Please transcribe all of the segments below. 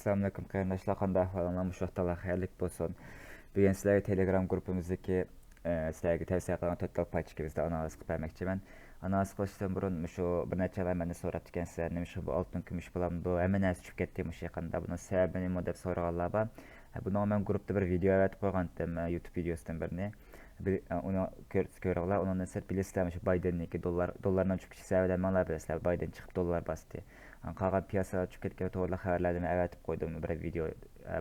Assalamu alaikum qarindoshlar, qanday ahvolingiz? Shu vaqtda xayrlik bo'lsin. Bugun sizlarga Telegram gruppamizdagi sizlarga tavsiya qilgan to'rtta paychikimizda analiz qilib bermoqchiman. Analiz qilishdan burun shu bir necha meni so'rab ekan nima shu bu oltin kumush bilan hamma narsa tushib ketdi shu yaqinda. Buni sababi nima deb so'raganlar bor. Buni men guruhda bir video yaratib qo'ygandim, YouTube videosidan birini. Uni ko'ringlar. Undan sonra bilasizlar shu Biden'niki dollardan tushib ketishi sababidan menlar bilasizlar. Biden chiqib dollar bosdi. Qolgan piyosalar tushib ketgan to'g'ri xabarlarni aytib qo'ydim bir video,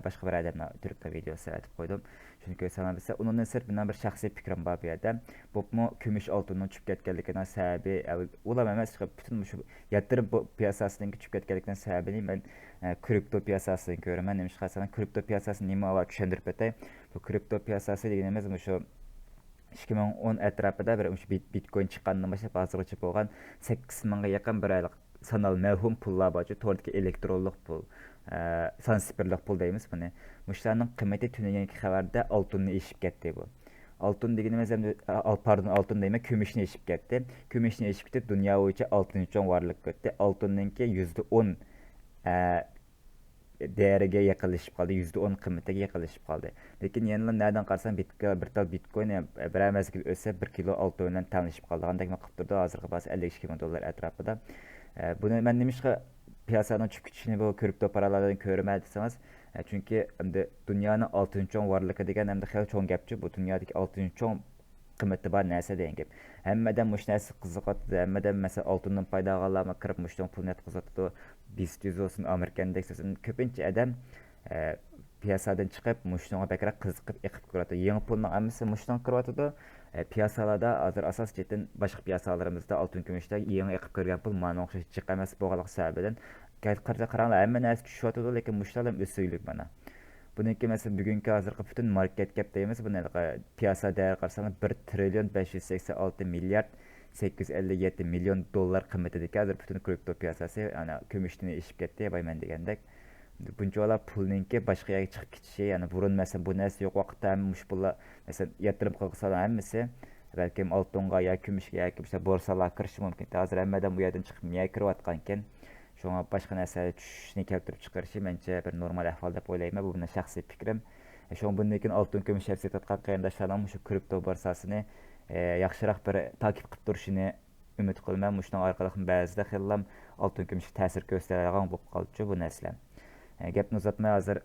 boshqa bir odamni turkcha videosi aytib qo'ydim. Shuni ko'rsam bilsa, undan sonra bundan bir shaxsiy fikrim bor bu yerda. Bu kumush oltinning tushib ketganligining sababi ular emas, butun shu yatırım piyasasining tushib ketganligining sababini men kripto piyasasidan ko'raman. Nima qilsam, kripto piyasasi nima va tushuntirib o'tay. Bu kripto piyasasi deganimiz shu 2010 atrofida bir bitcoin chiqqanidan boshlab hozirgacha bo'lgan 8 mingga yaqin bir aylik sanal mevhum pullar bor, to'rdagi elektronlik pul, sansipirlik pul deymiz buni. Mushlarning qiymati tunaganki xabarda oltinni eshib ketdi bu. Oltin deganimiz ham oltin deyman, kumushni eshib ketdi. Kumushni eshib ketib dunyo bo'yicha 6-chi varlik ketdi. Oltinningki %10 değeriga yaqinlashib qoldi, %10 qiymatiga yaqinlashib qoldi. Lekin yana nereden qarasam bir tal bitcoin bir mezgil o'sa 1 kilo oltin bilan tanishib qoldi. Qanday qilib turdi? Hozirgi bas $52,000 atrofida. Buni men nimishqa piyasaning tushib ketishini bu kripto paralardan ko'raman desangiz, chunki endi dunyoning 6-chi varligi degan endi xil cho'ng gapchi. Bu dunyodagi 6-chi qiymati bor narsa degan gap. Hammadan mush narsa qiziqadi. Hammadan masalan oltindan paydo olganlarga kirib mushdan pulni qiziqadi. Biznes olsun, Amerikandek olsun, ko'pincha odam piyasadan chiqib mushtonga bakrak qiziqib eqib ko'radi. Yangi pulning hammasi mushton kiryotidi. Piyasalarda hozir asos chetin boshqa piyasalarimizda oltin kumushda yangi eqib ko'rgan pul mana o'xshash chiq emas bo'lganligi sababidan qaranglar hamma narsa tushyotidi, lekin mushtalar o'siylik mana. Buniki mesela bugünkü hozirgi butun market cap deymiz, buni piyasa değeri qarasangiz 1 trilyon 586 milyard 857 milyon dollar qiymatidagi hozir butun kripto piyasasi ana kumushni eshib ketdi bayman degandek. Bunchalar pulninki boshqa yerga chiqib ketishi, ya'ni burun mesela bu narsa yo'q vaqtda mush pullar mesela yatırım qilsa hammasi balkim oltinga yoki kumushga yoki işte borsalarga kirishi mumkin. Hozir hammadan bu yerdan chiqib miya kiryotgan ekan. Şuna başka narsa tushishni keltirib chiqarishi mencha bir normal ahvol deb o'ylayman. Bu mening shaxsiy fikrim. Şuna bundan keyin oltin kumush sotayotgan qarindoshlarning shu kripto borsasini yaxshiroq bir takip qilib turishini umid qilaman. Shundan orqali ba'zida xillam oltin kumush ta'sir ko'rsatadigan bo'lib qoldi bu narsalar. Gapni uzatmay hozir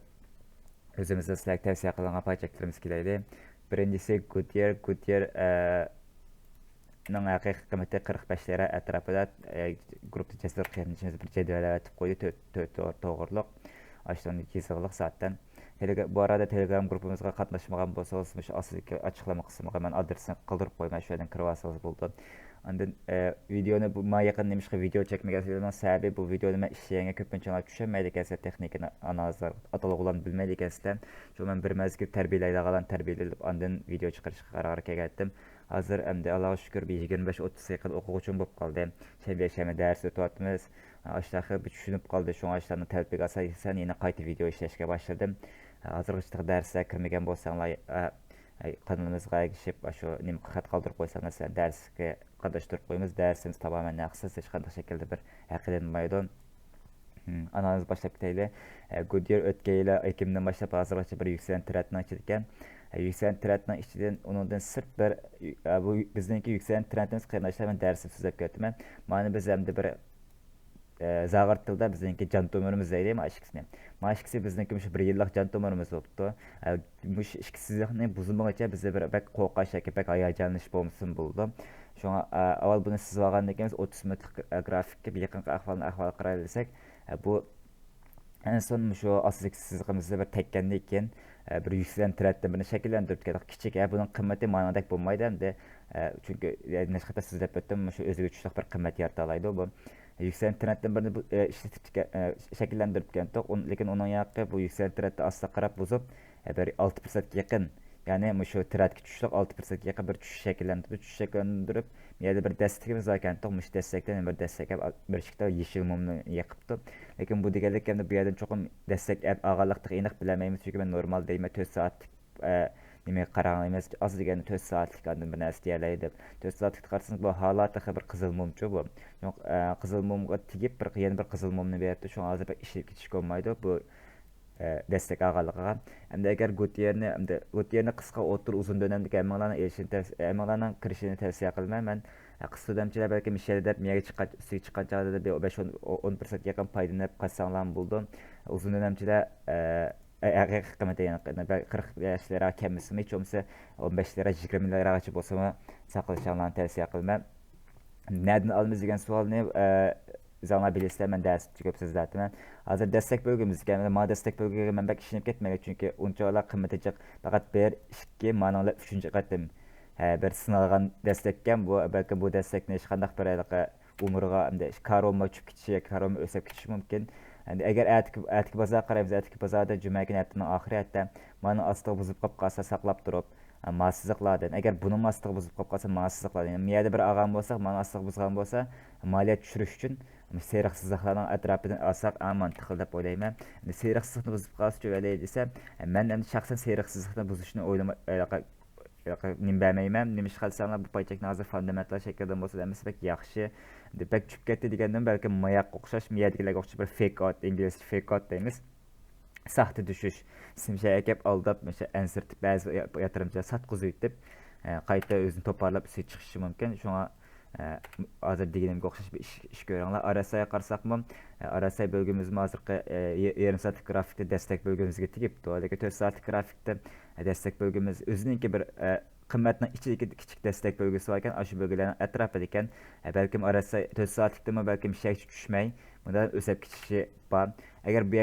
o'zimizda sizlarga tavsiya qilgan paychaklarimiz kelaydi. Birinchisi Goodyear ning haqiqiy qiymati 45 lira atrofida grupda jasur qilinishimiz bir jadval aytib qo'ydi, to'g'riliq 8 yillik soatdan. Bu arada Telegram gruppamizga qatnashmagan bo'lsangiz, shu ostidagi ochiqlama qismiga men adresini qoldirib qo'yman, shu yerdan kirib olsangiz bo'ldi. Ondan videoni bu men yaqin nimishqa video chekmaganligimning sababi bu videoni men ishlaganga ko'pincha tushunmaydi ekansiz, texnikani analizlar atalg'ularni bilmaydi ekansiz. Shu men bir mazgil tarbiyalab ondan video chiqarishga qaror qilgandim. Hozir endi Allohga shukr 25-30 yaqin o'quvchim bo'lib qoldi. Shama dars o'tyapmiz. Ashtaxi tushunib qoldi. Shu ashlarni talbiga asosan yana qayta video ishlashga boshladim. Hozirgacha darsga kirmagan bo'lsanglar, qanalimizga ergishib shu nima xat qoldirib qo'ysangiz, darsga qatnashtirib qo'yamiz. Darsimiz tamoman naqsiz, hech qanday shaklda bir haqiqatlanmaydi. Analiz boshlab ketaylik. Goodyear o'tgan yil ekimdan boshlab hozirgacha bir yuksalish trendini ichida yükselen trendning ichidan undan sirt bir bu bizningki yükselen trendimiz qarindoshlar men darsni so'zlab ketdim. Mana biz hamda bir zag'ir tilda bizningki jon tomirimiz deydi mashikisini. Mashikisi bizningki shu 1 yillik jon tomirimiz bo'libdi. Mush ishqisizlikni buzilmaguncha bizda bir bak qo'rqash yoki bak hayajonlanish bo'lmasin bo'ldi. Shunga avval buni siz olgandan keyin 30 minutlik grafikka bir yaqin ahvol qaraylik. Bu en son shu asosiyligimizda bir tekkandan keyin bir yükselen trendni birini shakllantirib ketdik. Kichik buning qiymati ma'nodek bo'lmaydi endi, chunki nashqata sizlab o'tdim, shu o'ziga tushliq bir qiymat yarata oladi bu. Yükselen trendni birini ishlatib shakllantirib ketdik, lekin uning yoqi bu yükselen trendni asla qarab buzib, bir 6% ga yaqin, ya'ni shu trendga tushliq 6% ga yaqin bir tushish shakllantirib, yerda bir dastakimiz bor ekan, mush dastakdan bir dastak bir shekilda yeshil mumni yiqibdi. Lekin bu deganlik endi bu yerdan cho'qim dastak og'irliqni aniq bilmaymiz, chunki men normal deyman 4 soatlik nimaga qaraymiz, oz deganda 4 soatlik oldin bir narsa deyiladi. 4 soatlik qarasangiz bu holatda bir qizil mumchi bu. Qizil mumga tegib yana bir qizil mumni beribdi. Shu hozir ishib ketish bo'lmaydi. Bu destek ağalıqıga. Hem de eğer Gutierrez'ni qısqa otur uzun dönemlik emmalarının kirişini tavsiye qilmayman. Men qısqa dönemçiler belki Michel'de miyaga chiqqan chog'da bir 5-10% yaqin foydalanib qolsanglar bo'ldi. Uzun dönemçiler haqiqiy qiymati yani 40 yoshlarga kelmasmi, hech bo'lmasa 15 lira 20 liragacha bo'lsa saqlashinglarni tavsiye qilmayman. Nereden almamız degan savolni zana bilasizlar, men dars ko'p so'zlayapman. Hozir destek bölgümüz gelmedi. Ma destek bölgüge men bak işinip ketmegen çünkü unchalar qimmatli faqat 1-2 manala 3-chi qatim bir sınalgan destekken bu belki bu destekni hech qanday bir umurga hamda karoma tushib ketishi, karoma o'sib ketishi mumkin. Yani eğer etki bazar qaraymiz, etki bazarda cuma günü haftanın ahiri hatta mana astığı buzib qolib qolsa saqlab turib masizliklardan. Eğer bunun astığı buzib qolib qolsa masizliklardan. Yani miyada bir ağam bolsa, mana astığı buzgan bolsa maliyet tushirish uchun seyriqsizliklarning atrofidan olsak mantiqli deb o'ylayman. Seyriqsizlikni buzib qolsa jo'valay desam, men endi shaxsan seyriqsizlikni buzishni bilmayman. Nima ish qilsanglar bu paychakni hozir fundamental shaklda bo'lsa demasa bak yaxshi. Deb tushib ketdi degandan balki mayak o'xshash, miyadagilarga o'xshash bir fake out, inglizcha fake out deymiz. Saxta düşüş, simşaya kep aldap, mesela ensirtip bazı yatırımcılar satqızı itip, qayta özünü toparlap üstü çıkışı mümkün. Şuna hazır degenimge o'xshash bir ish ko'ringlar. RSI'ga qarsaqmi, RSI bölgümüzü hazırki yarım saatlik grafikte destek bölgümüzge tegibdi. Lekin 4 saatlik grafikte destek bölgümüz özününki bir qimmatning ichidagi kichik destek bölgesi var ekan, shu bölgelerin atrofida ekan. Balkim RSI 4 saatlikdami, balkim hech tushmay, bundan o'sib ketishi bor. Agar bu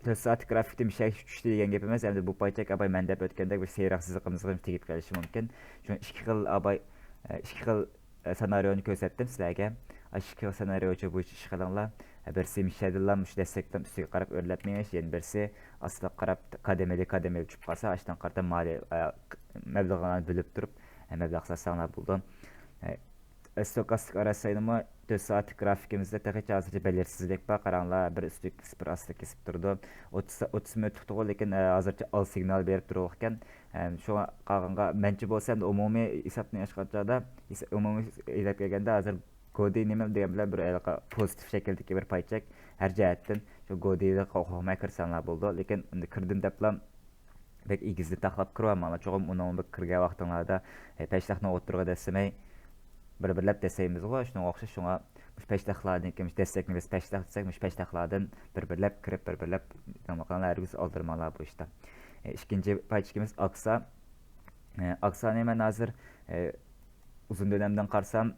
4 saatlik grafikte hech tushdi degan gap emas, endi bu paychak abay men deb o'tgandek bir seyroqsizligimizga tegib qolishi mumkin. Shu ikki xil senaryonu ko'rsatdim sizlarga. Ikki senaryocha bo'yicha ish qilinglar. Birisi mishadillar mush destekdan ustiga qarab o'rlatmaymiz, yana birisi asli qarab kademeli tushib qolsa, ashdan qarta moliya mablag'larni bilib turib, mablag' sasanglar bo'ldi. Stokastik RSI'ni 4 saatlik grafikimizda texnik hozircha belirsizlik bor. Qaranglar, bir üstlük bir astı kesip durdu. 30 minut tuttu, lekin hozircha al signal berib turib ekan. Şu qolganga menchi bo'lsa ham umumiy hisobni ochqanda, umumiy hisob kelganda hozir Godi nima degan bilan bir pozitiv shakldagi bir paychak har jihatdan shu Godiga qo'ymay kirsanglar bo'ldi. Lekin endi kirdim deblam bek igizli taxlab kirolmayman. Cho'g'im uni kirgan vaqtinglarda peshtaxtni o'tirg'a desamay bir-birlab desaymiz go, shunga o'xshash shunga peshtaxtlardan kim destekni biz peshtaxt desak, peshtaxtlardan bir-birlab kirib bir-birlab namaqanlar hargiz oldirmalar bu ishda. İkinci payçikimiz Aksa. Aksa'nı hemen hazır uzun dönemden qarsam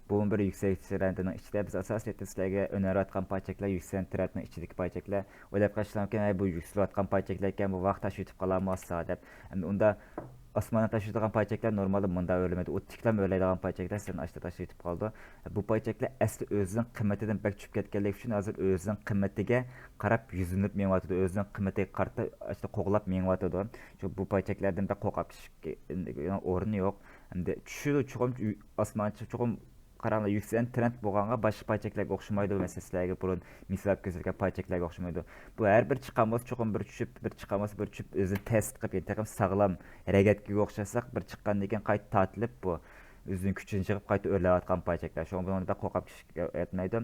bu bir yüksek trendinin içinde biz asas ettislerge öneri atkan payçaklar yüksek trendinin içindeki payçaklar öyle karşılanırken bu yüksek atkan payçaklarken bu vaxt taşıyıp kalamazsa dep. Yani onda Osmanlı taşıdığın payçaklar normalde bunda ölemedi. O tiklem öyleydiğin payçaklar senin açta taşıyıp kaldı. Bu payçaklar asli özünün kıymetinden pek çıkıp ketkenlik için hazır özünün kıymetige qarab yüzünüp meňwatydy, özünün kıymetiga qarta açta qoğulap meňwatydy. Şu bu payçaklardan da qoğap ornu yok. Endi şu çoğum Osmanlı çoğum qaranglar yükselen trend bo'lganga boshqa paychaklarga o'xshamaydi masalanlarga burun misol ko'rsatilgan paychaklarga o'xshamaydi. Bu har bir chiqqanimiz cho'qim bir tushib, bir chiqqanimiz bir tushib o'zini test qilib, taqim sog'lom harakatga o'xshasak bir chiqqandan keyin qayta tortilib bu o'zining kuchini chiqib qayta o'rlayotgan paychaklar. Shu bilan da qo'rqib etmaydi.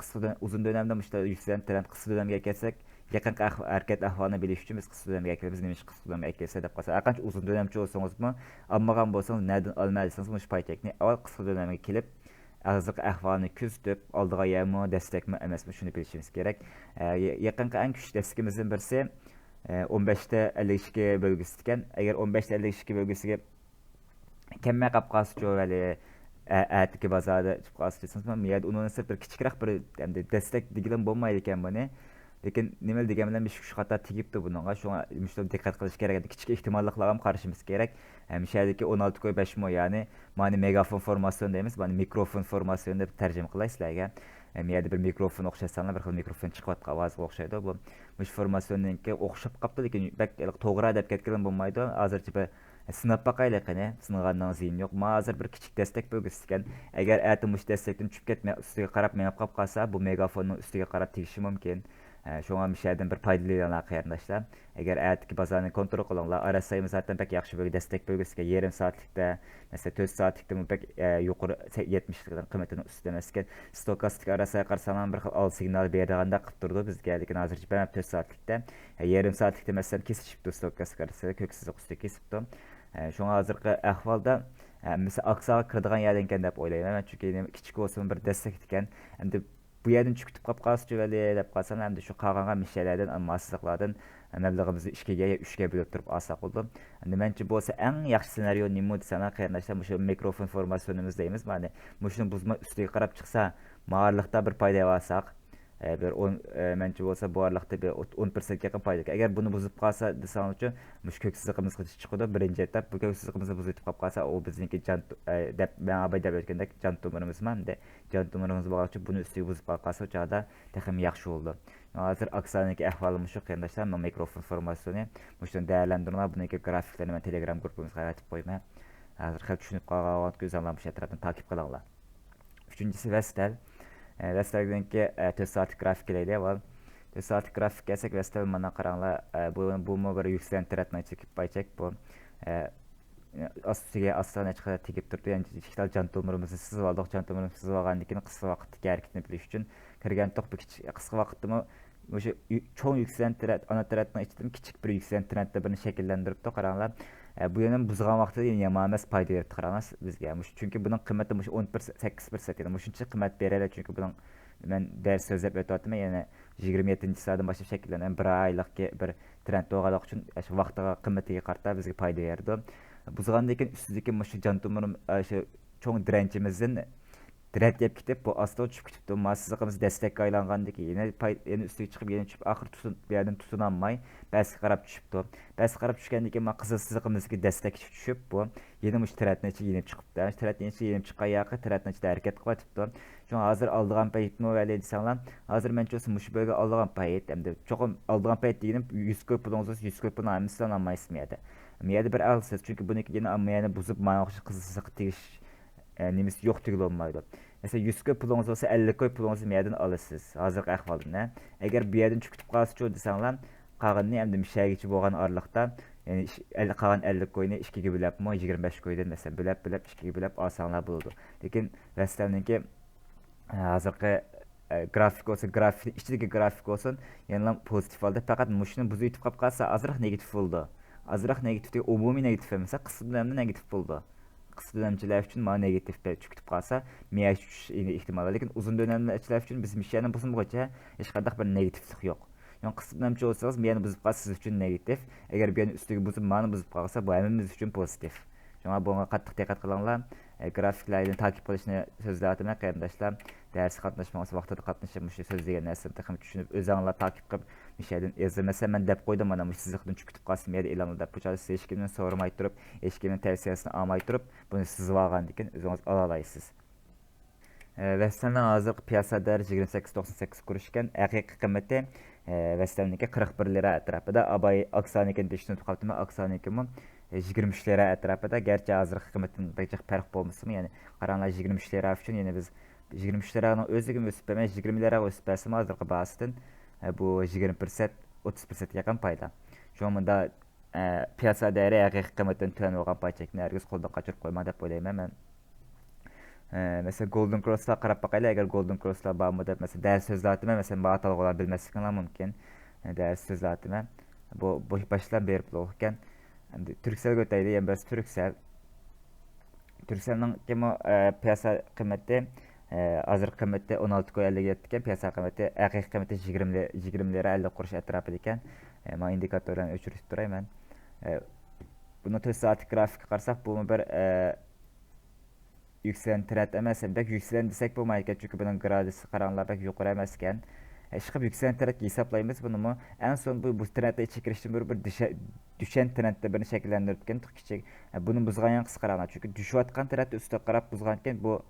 Qisqa uzun dönemde işte yükselen trend qisqa dönemga kelsak, yaqin harakat ahvolini bilish uchun biz qisqa dönemga kelamiz. Nima ish qisqa dönemga kelsa deb qolsa, qancha uzun dönemchi bo'lsangizmi, olmagan bo'lsangiz, nereden olmaysangiz, bu paychakni avval qisqa dönemga kelib hozirgi ahvolni kuzatib, oldiga yami, destekmi emasmi shuni bilishimiz kerak. Yaqinqi eng kuchli destekimizdan birisi 15'te 52 bölgesi ekan. Agar 15'te 52 bölgesiga kelmay qolib qolsa jo'vali atiki bozorda chiqib qolsa desangiz, men yerda uni bir kichikroq bir destek degan bo'lmaydi ekan buni. Lekin nima degan bilan bir shu xato tegibdi bunga. Shunga mushtum diqqat qilish kerak. Kichik ehtimolliklarga ham qarashimiz kerak. Sherdagi 16.5 mo, ya'ni mani megafon formasyon deymiz, mani mikrofon formasyon deb tarjima qilaysizlarga. Yerda bir mikrofon o'xshasanlar, bir xil mikrofon chiqyotgan ovozga o'xshaydi. Bu mush formasyonningki o'xshab qolibdi, lekin to'g'ri deb ketgan bo'lmaydi. Hozircha bir sinab bakaylik qani, sınğandan ziyin yo'q. Ma hozir bir kichik destek bölgesi ekan. Agar atmush destekdan tushib ketmay ustiga qarab menib qolib qolsa, bu megafonning ustiga qarab tegishi mumkin. Şoňa müşäden bir paýdalanýar qaýardaşlar. Eger ätiki bazarny kontrol kılыңlar, arasaýmy zaten pek ýaxşy böyle destek bölgesiga yarım saatlikde, mesela 4 saatlikde mi pek ýokary 70'likden kıymetini üstlemesken stokastik arasaya qarsaman bir al signal berýärganda qıp durdy bizge. Lekin hazırçı ben 4 saatlikde, yarım saatlikde mesela kesişipdi stokastik arasaya köksüzlük üstü kesipdi. Şoňa hazırkı ähwalda mesela aksağa kırdıgan ýerden dep oýlaýman. Çünki kiçik bolsun bir destek diken, endi bu yerden çükütüp kapqası jübeli dep qalsam hem de şu qağangan mişelerden ammasızlıklardan məbləğimizi 2-yə ya 3-yə bölüp turup alsaq oldu. Endi məncə bolsa ən yaxşı senaryo nima desələr qayndaşlar, şu mikrofon formasiyonumuz deyimiz. Yani muşunu buzma üstüge qarap çıksa, mağarlıqda bir payda alsaq, bir 10 məncə bolsa bu arlıqda bir 10% yakın payda. Eğer bunu buzup qalsa desəň üçün muş köksüzlüğimiz çıqıdı. Birinci etap bu köksüzlüğimizi buzup qalsa o bizninki can dep ben abay dep ötkendek can tumarımız var. Can tumarımız bağlı bunu üstüge buzup qalsa o çağda texim yaxşı oldu. Hazır aksaniki ähwalymyz şu qayndaşlar, mikrofon formasyonu muşdan däýerlendirme buniki grafiklerini men Telegram grupumyzga aýatyp goýma. Hazır hep düşünüp qalgan göz anlamış etrafını takip kılаңlar. Üçüncüsü Vestel. Vestel'denki 4 saatlik grafikleri var. 4 saatlik grafik gelsek Vestel mana qarаңlar, bu mu bir yükselen trendine çekip bayçak bu. Aslında aslan açıkta tekip durdu. Yani dijital can tomirimizni sızıp aldık. Can tomirimizni sızıp algandan kısqa vaqtdagi hareketini biliş üçün kirgen toq bir kısqa vaqtda o'sha çoğun yükselen trend, ana trendning ichida kichik bir yükselen trendde birini şekillendiripdi. Qarаңlar. Bu yana buzgan vaqtda yaman emas payda berdi qarаңыз bizga. Çünki buning qiymati 8%, yani shuncha qiymat beradi. Çünki buning men ders sözlep ötüyatım, yani 27-nji saatdan başlap şekillenen bir aylık bir trend doğalık üçün şu vaqtga qiymatiga qarta bizga payda berdi. Buzgandan keyin üstündeki mushu can tomirim şu çoğun dirençimizin direkt yap kitip bu asla uçup kitipti. Masızlığımız destek aylangandık. Yine üstüge çıkıp yine çıkıp ahır bir yerden tutunanmay. Bəsi qarab düşüptü. Bəsi qarab düşkəndiki ma qızılsızlığımızdaki destek düşüp bu. Yine muş trendin içi yenip çıkıptı. Trendin içi yenip çıkan yağı trendin içi hareket qılatıptı. Şu an hazır aldığım payet mi öyle edilsen hazır mən çoxu muş bölge aldığım payet. Hem de çoxum aldığım payet deyinip 100 köpülüğünüz 100 köpülüğünü almışsan almayız mıydı? Miyədi bir alsız. Çünkü bunu yine almayanı buzup mana oxşı qızılsızlıq tegiş nemisi yo'q tugul olmaydı. Mesela 100 köy pulunuz olsa 50 köy pulunuzu bir yerden alırsınız. Hazırki ahvalda. Eğer bir yerden çıkıp qalsa çoğu desenler, qağınını hem de müşahiçi boğan arlıqda, yani qağın 50 köyünü 2'ye bölüp mü 25 köyden mesela bölüp 2'ye bölüp alsanlar buldu. Lekin Vestel'ninki hazırki grafik olsa, grafikin içindeki grafik olsun, yani pozitif oldu. Fakat muşunu buzu itip qalsa azıraq negatif oldu. Azıraq negatif değil, umumi negatif mesela kısa dönemde negatif oldu. Kısa dönemciler için mana negatifde çıkıp kalsa miyaş ihtimal var. Lekin uzun dönemciler için bizim işlerden bizim boyunca hiç kadar bir negatiflik yok. Yani kısa dönemci olsanız miyani buzub kalsa siz için negatif. Eğer bir üstüge buzub mana buzub kalsa bu hemimiz için pozitif. Şuna buna qattiq diqqat qılыңlar. Grafiklerden takip qilishni so'zladim qarindoshlar. Ders qatnashmoqchi vaqtida qatnashib mush so'z degan narsani taxmin tushunib o'zingizlar takip qilib mishaydan ezilmasa men deb qo'ydim mana mush sizlikdan chiqib qolsin yer e'lon deb bu hech kimdan so'ramay turib, hech kimning tavsiyasini olmay turib buni siz olgan ekan o'zingiz ola olasiz. Vestel'nin hozirgi piyasa değeri 28.98 kurush ekan. Haqiqiy qiymati Vestel'niki 41 lira atrofida. Abay Aksaniki düşünüp qoldim. Aksaniki 23 lira atrofida. Gerçi hozirgi qiymatdan pek farq bo'lmasmi? Yani qaranglar 23 lira uchun yani biz 23 liraning o'ziga o'sib emas 20 lira o'sib bersa hozirgi bahasdan bu 20% 30% yaqin payda. Şu anda piyasa değeri haqiqiy qiymatdan tuvan bo'lgan paychakni herkes qo'ldan qochirib qo'yma deb o'ylayman men. Mesela Golden Cross'la qarab bakayla, eğer Golden Cross'la bağımlı da mesela ders sözlatıma mesela bağ talğalar bilmezlikler mümkün. Ders sözlatıma bu baştan berip okurken Turkcell göteydi, yani biz Turkcell'nin kemo piyasa kıymeti hazır kıymeti 16.50 etken piyasa kıymeti haqiqiy kıymeti 20 lira 50 kuruş etrafı ekan. Ma indikatörden öçürüp durayım ben. Bunu 4 saatlik grafik qarsak bu bir yükselen trend emas, bek yükselen desek bo'lmaydi, çünkü bunun gradiyası qaranglar bek yuqori emas ekan. Chiqib yükselen trend hesaplaymiz bunu. En son bu trendde çekilishdan bir düşen trendde birini shakllantirib ketgan kichik. Buni buzgan yan qisqaranglar, çünkü düşüyotgan trendde üstüne qarab buzgan ekan bu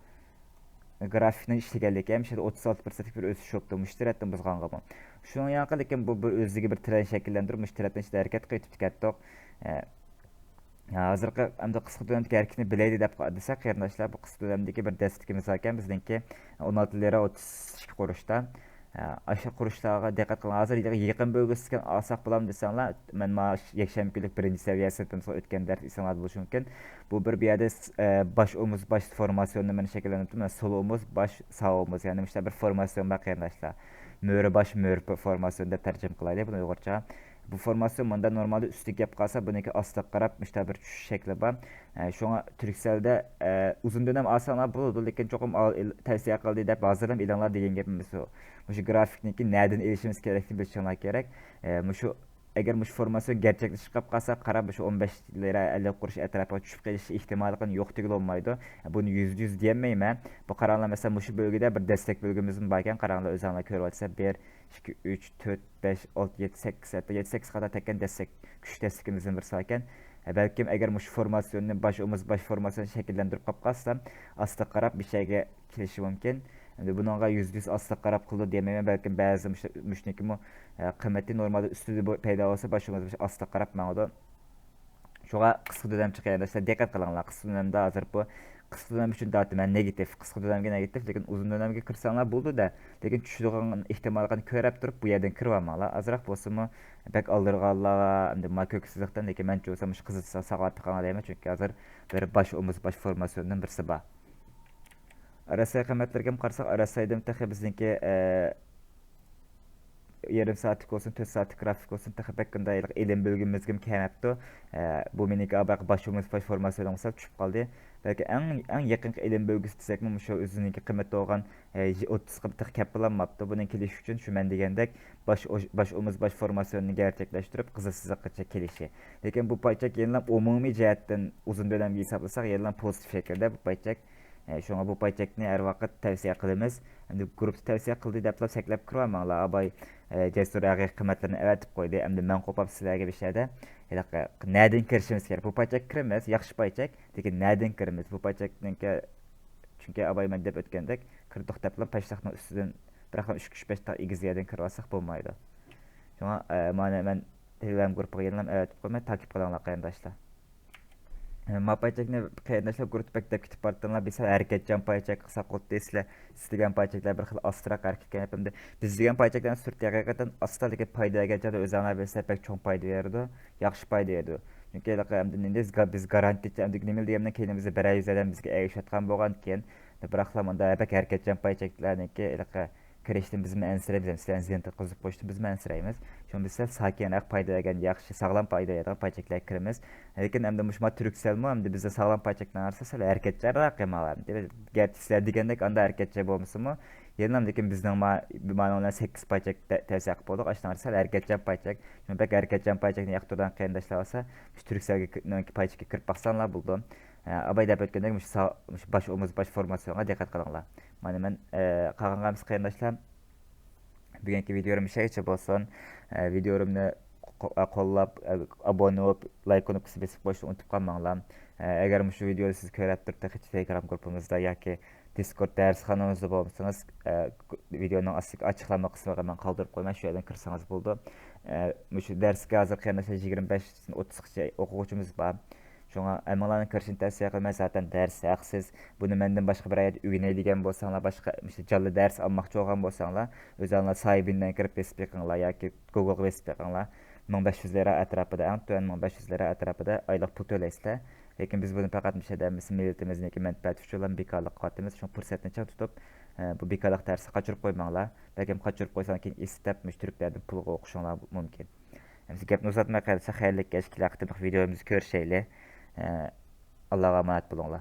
grafikni ishlaganlik ham 36% bir o'sish yoktu trenddan buzganga bu. Shunga yaqin ekan bu bir o'ziga bir trend shakllantirib, trenddan ichida harakat qilib ketdik. Hozirgi hamda qisqa dönemdagi harakatni bilaydi deb desak, qarindoshlar bu qisqa dönemdagi bir dastlabki misol ekan bizningki 16 lira 32 qurishda. Aşı kuruşlarga diqqat qılın. Hazır yaqın bölgesinden alsaq bulam desənglər, mən yakşənbə günlük birinci səviyyə sınıfımızda ötən dərs isənlər buluşum mümkün. Bu bir yerdə baş omuz baş formasyonunu mən şəkilləndirdim. Mən sol omuz baş sağ omuz, yəni işte bir formasyon var qardaşlar. Möhrə baş möhrə formasyonu deb tərcümə qılaydı bunu Uyğurca. Bu formasyon bunda normalde üstü gap qalsa buniki astıq qarab işte bir tuş şəkli var. Şuna Türkcell'də uzun dönem asanlar bulundu, lakin çoxum tavsiyə qıldı deb hazırlam elanlar degan gapimiz o. Şu grafikniki nereden erişimiz gerekli bilişmek gerek. Şu eğer bu formasyon gerçekleşip kalsa qarab şu 15 lira 50 kuruş etrafına düşüp geliş ihtimalinin yok değil olmaydı. Bunu %100 diyemeyim. Bu karanlığa mesela şu bölgede bir destek bölgemizin varken karanlığa özellikle körü olsa 1, 2, 3, 4, 5, 6, 7, 8, 7-8 kadar tekken destek, güç destekimizin bir sayken. Belki eğer bu formasyonun baş formasyonu şekillendirip kapkatsam aslında qarab bir şeyge kilişi mümkün. Endi bununla %100 aslı qarab qıldı demeyəm. Belki bəzi müştəkim o qiyməti normalde üstüdə peyda olsa başımız aslı qarab məğdə. Şoğa qısqa dönem çıxıyanda işte diqqət qılınlar. Qısqa dönemdə hazır bu qısqa dönem üçün dadı mən negativ, qısqa dönemge negativ, lakin uzun dönemge kırsanlar buldu da, lakin düşüşlüğün ihtimalını körəb durub bu yerdən kırvamalı. Azıraq bolsunmu bək aldırğanlar, endi ma köksüzlükdən lakin məncə olsa qızıtsa sağlatdı qana deyəm çünki hazır bir baş omuz baş formasyonunun birisi var. Arasay qiymetlerge qarsak arasaydım taxı bizniki yarım saatlik olsun, 4 saatlik grafik olsun taxı bəkkində elim bölgümüzgüm kəməbdi. Bu meniki abaq başımız baş formasyonu olsa düşüp qaldı. Belki en yakın elim bölgesi desəkmi şu özününki qiymetli olğan 30 qıptıq kəp bulanmapdı. Bunun keliş üçün şu mən degəndək baş omuz baş formasyonunu gerçekleştirip qızılsızlıqqa kelişi. Lakin bu payçak yenilen umumi cəhətdən uzun dönemgi hesablasaq yenilen pozitif şəkildə bu payçak. Şuna bu payçakni her vakit tavsiye qılımız. Endi grupta tavsiye qıldı dep səklep qırmanglar. Abay cesur ağır qiymetlerini əvətib qoydu. Endi mən qopab sizlərə bir şeydə. Nədən kirişimiz kerak? Bu payçak kirimiz, yaxşı payçak. Lakin nədən kirimiz? Bu payçakninki çünki abay mən dep ötkəndək qırdıq deplə payçaqның üstüdən bir 3-5 ta igizlərdən kirvasaq bolmaydı. Şuna mən Telegram qrupuga yeniləm əvətib qoymay takip qılanglar qarindaşlar. Payçakni qarindaşlar grupta dep kitib bartanlar bilsə hərəkətcan payçak qısa qod deysizlər. İstəyən payçaklar bir xil astraq hərəkət yapımdı. Biz degan payçaklarni sürtü həqiqətən asla degan payda gələcəkdə özənlər bilsə pək çox payda verdi. Yaxşı payda verdi. Çünki biz garanti etdik nimə deyəmdən kendimizi bir yüzədən bizə əgişətqan bolğan keyin bıraxlamanda pək hərəkətcan payçaklarniki kirişdən bizim ənsirəyimiz, sizlərin ziyantı qızıb qoşdu biz ənsirəyimiz. Şunu biz sakinək payda verən yaxşı, sağlam payda verən payçaklar kirimiz. Lakin əmdə müşma Türkcellmi, əmdə bizdə sağlam payçaklar arsa sələ hərəkətçər rəqəmalar. Gerçi sizlər digəndək anda hərəkətçə bolmuşsunmu? Yeniləm lakin bizdən mənə 8 payçak tavsiyə qılıb olduq. Aşdan arsa hərəkətçən payçak. Şunu bək hərəkətçən payçakni yaxtırdan qarindaşlar olsa, Türkcellgi payçakı kirib baxsanlar buldum. Abay dep ötkəndək baş omuz baş formasyona diqqət qılыңlar. Mən qağanğamız qarindaşlar bugünkü videom işe bolsun. Videomni qollab, abone olup, like olup besip qo'yishni unutib qolmanglar. Agar bu videoni siz ko'rib turib, Telegram grupimizda yoki Discord darsxonamizda bo'lsangiz, videoning ostiga ochiqlama qismiga men qoldirib qo'yman, shu yerdan kirsangiz bo'ldi. Shu darsga hozir qarindoshlar 25-30gacha o'quvchimiz bor. Şuna əməlanın kirişini tavsiyə qılmay zaten dərs haqsız. Bunu məndən başqa bir ayət öyrənəydigan bolsanlar, başqa canlı dərs almaqçı olğan bolsanlar, özünüzlər sahibindən kirib besib baxыңlar yoki Google besib baxыңlar. 1500 lira ətrafında, ən tövən 1500 lira ətrafında aylıq pul töləysizlər. Lakin biz bunu faqat müşədəmiz millətimizin mənfəət üçün olan bekarlıq qatımız, şunu fürsətini çək tutub bu bekarlıq dərsi qaçırıb qoymanglar. Bəlkə qaçırıb qoysan keyin istəb müştəriklərdən pul oxuşanlar mümkün. Biz gəpni uzatmay qalsa xeyirlik keçkilə videomuzu görüşəylik. Allah'a emanet bulunlar.